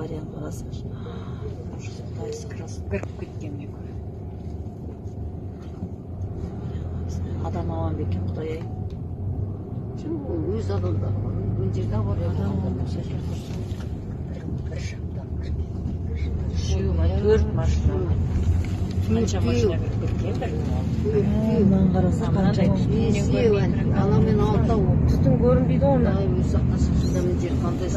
аварияны қарасаңшы. Кіріп кеткен мен көрем. Адам аман ба екен, Құдай ай. Өз адамдар бар. Мына жерде авария Адам болған. болмаса жер тұрсын. Бір шақтан кірген. Төрт машина. Қанша машина кіріп кеткен бір. Мынаны қараса қанша Ана мен алта Түтін көрінбейді оны. өз сақтасып мына жер қандай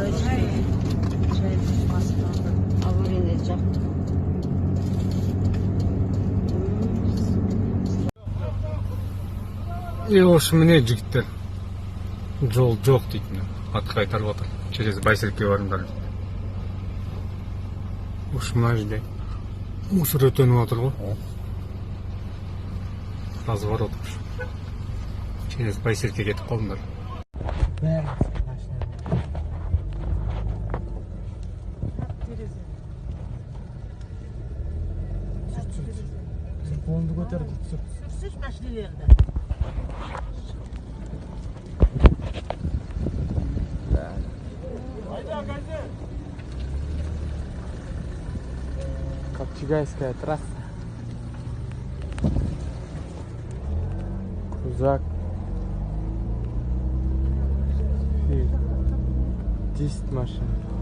аварияны жапты. Ошы міне жігіттер, жол жоқ дейді, ат қайтарып отыр, через Байсерке барыңдар дейді. Ошы мына жерде мусор өтеніп отыр ғой, разворот через Байсерке кетіп қалыңдар. Қолыңды көтеріп түсір. Сүрсіз машиналерді. Копчегайская трасса. Крузак. 10 машин.